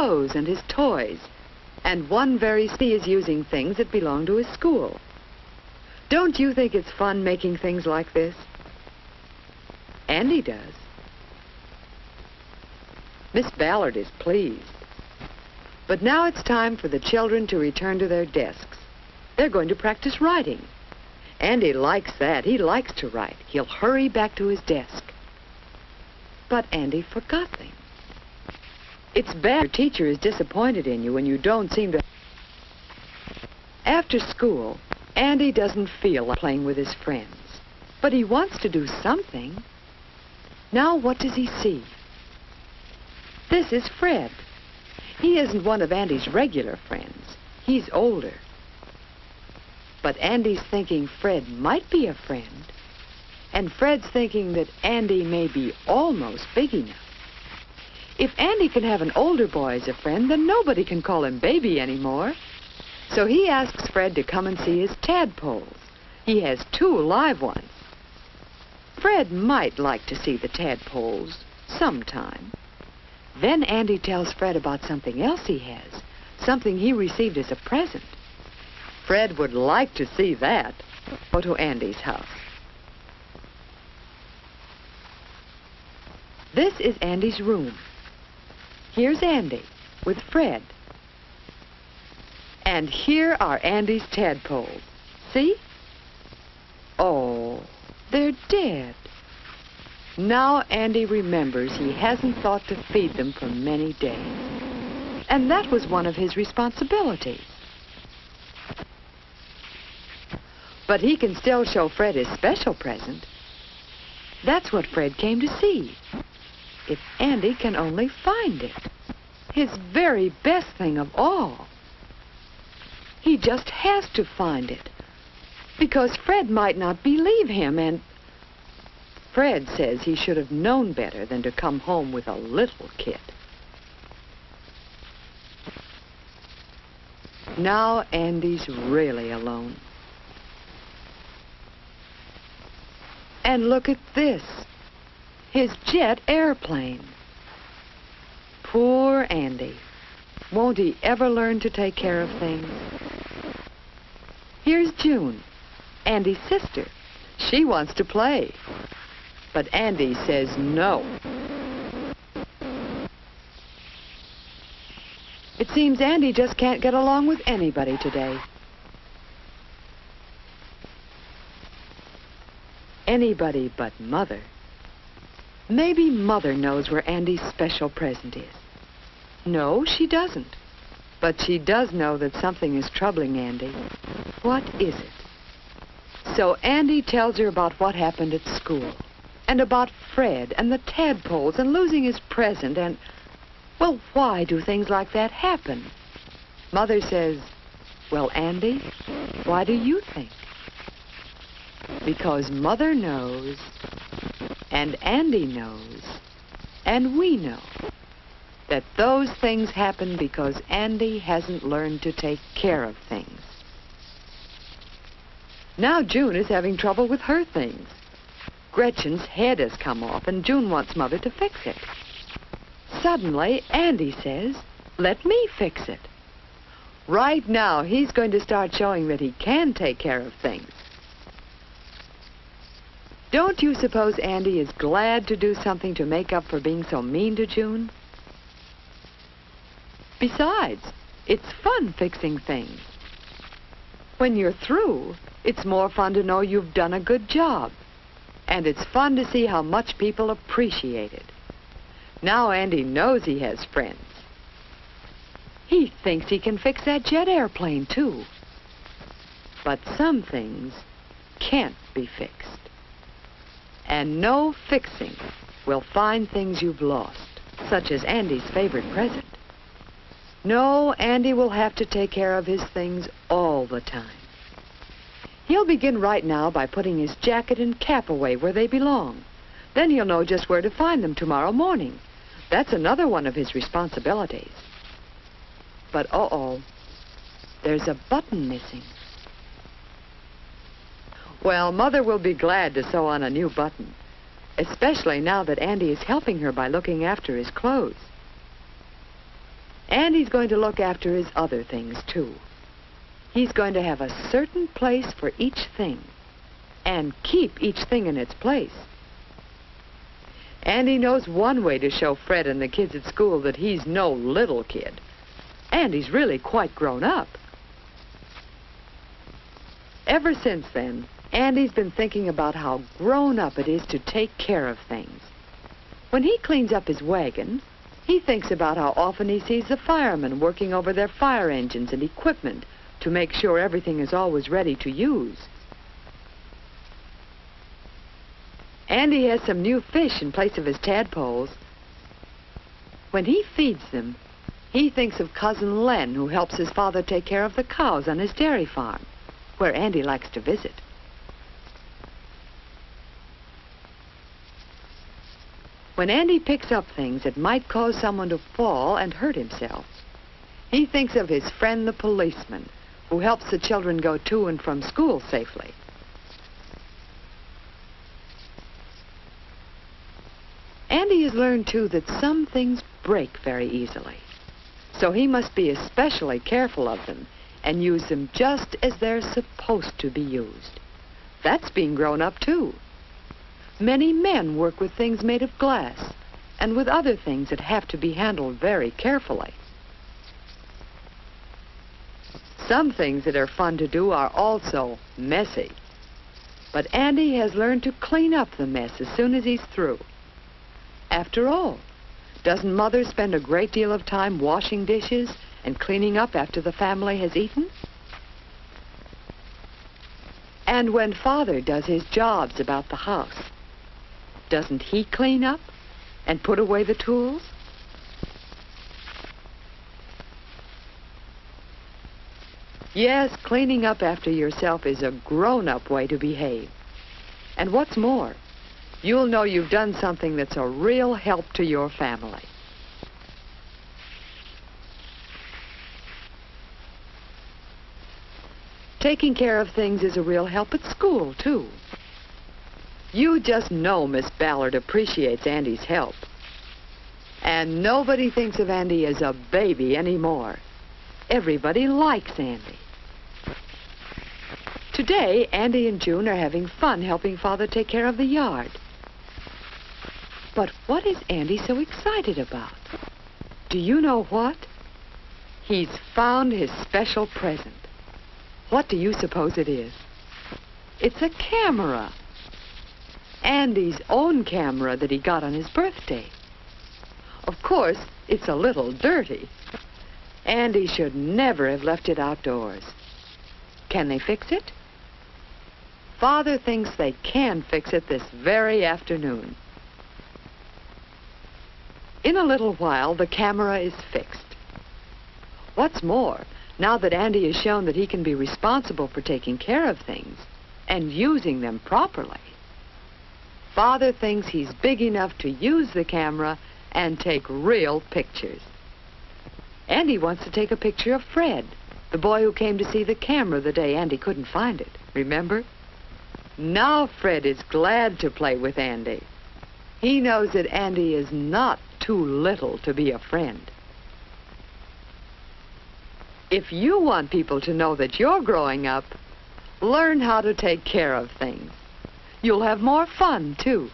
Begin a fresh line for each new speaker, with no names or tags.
clothes and his toys. And one very he is using things that belong to his school. Don't you think it's fun making things like this? Andy does. Miss Ballard is pleased. But now it's time for the children to return to their desks. They're going to practice writing. Andy likes that. He likes to write. He'll hurry back to his desk. But Andy forgot things. It's bad your teacher is disappointed in you when you don't seem to... After school, Andy doesn't feel like playing with his friends. But he wants to do something. Now what does he see? This is Fred. He isn't one of Andy's regular friends. He's older. But Andy's thinking Fred might be a friend. And Fred's thinking that Andy may be almost big enough. If Andy can have an older boy as a friend, then nobody can call him baby anymore. So he asks Fred to come and see his tadpoles. He has 2 live ones. Fred might like to see the tadpoles sometime. Then Andy tells Fred about something else he has, something he received as a present. Fred would like to see that. Go to Andy's house. This is Andy's room. Here's Andy with Fred. And here are Andy's tadpoles. See? Oh, they're dead. Now Andy remembers he hasn't thought to feed them for many days. And that was one of his responsibilities. But he can still show Fred his special present. That's what Fred came to see. If Andy can only find it. His very best thing of all. He just has to find it. Because Fred might not believe him, and Fred says he should have known better than to come home with a little kid. Now Andy's really alone. And look at this. His jet airplane. Poor Andy. Won't he ever learn to take care of things? Here's June, Andy's sister. She wants to play. But Andy says no. It seems Andy just can't get along with anybody today. Anybody but Mother. Maybe Mother knows where Andy's special present is. No, she doesn't. But she does know that something is troubling Andy. What is it? So Andy tells her about what happened at school. And about Fred and the tadpoles and losing his present and... Well, why do things like that happen? Mother says, well, Andy, why do you think? Because Mother knows, and Andy knows, and we know that those things happen because Andy hasn't learned to take care of things. Now June is having trouble with her things. Gretchen's head has come off, and June wants Mother to fix it. Suddenly, Andy says, let me fix it. Right now, he's going to start showing that he can take care of things. Don't you suppose Andy is glad to do something to make up for being so mean to June? Besides, it's fun fixing things. When you're through, it's more fun to know you've done a good job. And it's fun to see how much people appreciate it. Now Andy knows he has friends. He thinks he can fix that jet airplane, too. But some things can't be fixed. And no fixing will find things you've lost, such as Andy's favorite present. No, Andy will have to take care of his things all the time. He'll begin right now by putting his jacket and cap away where they belong. Then he'll know just where to find them tomorrow morning. That's another one of his responsibilities. But uh-oh, there's a button missing. Well, Mother will be glad to sew on a new button, especially now that Andy is helping her by looking after his clothes. And he's going to look after his other things, too. He's going to have a certain place for each thing and keep each thing in its place. And he knows one way to show Fred and the kids at school that he's no little kid. And he's really quite grown up. Ever since then, Andy's been thinking about how grown up it is to take care of things. When he cleans up his wagon, he thinks about how often he sees the firemen working over their fire engines and equipment to make sure everything is always ready to use. Andy has some new fish in place of his tadpoles. When he feeds them, he thinks of Cousin Len, who helps his father take care of the cows on his dairy farm, where Andy likes to visit. When Andy picks up things that might cause someone to fall and hurt himself, he thinks of his friend the policeman, who helps the children go to and from school safely. Andy has learned, too, that some things break very easily. So he must be especially careful of them and use them just as they're supposed to be used. That's being grown up, too. Many men work with things made of glass and with other things that have to be handled very carefully. Some things that are fun to do are also messy. But Andy has learned to clean up the mess as soon as he's through. After all, doesn't Mother spend a great deal of time washing dishes and cleaning up after the family has eaten? And when Father does his jobs about the house, doesn't he clean up and put away the tools? Yes, cleaning up after yourself is a grown-up way to behave. And what's more, you'll know you've done something that's a real help to your family. Taking care of things is a real help at school, too. You just know Miss Ballard appreciates Andy's help. And nobody thinks of Andy as a baby anymore. Everybody likes Andy. Today, Andy and June are having fun helping Father take care of the yard. But what is Andy so excited about? Do you know what? He's found his special present. What do you suppose it is? It's a camera. Andy's own camera that he got on his birthday. Of course, it's a little dirty. Andy should never have left it outdoors. Can they fix it? Father thinks they can fix it this very afternoon. In a little while, the camera is fixed. What's more, now that Andy has shown that he can be responsible for taking care of things and using them properly, Father thinks he's big enough to use the camera and take real pictures. Andy wants to take a picture of Fred, the boy who came to see the camera the day Andy couldn't find it. Remember? Now Fred is glad to play with Andy. He knows that Andy is not too little to be a friend. If you want people to know that you're growing up, learn how to take care of things. You'll have more fun, too.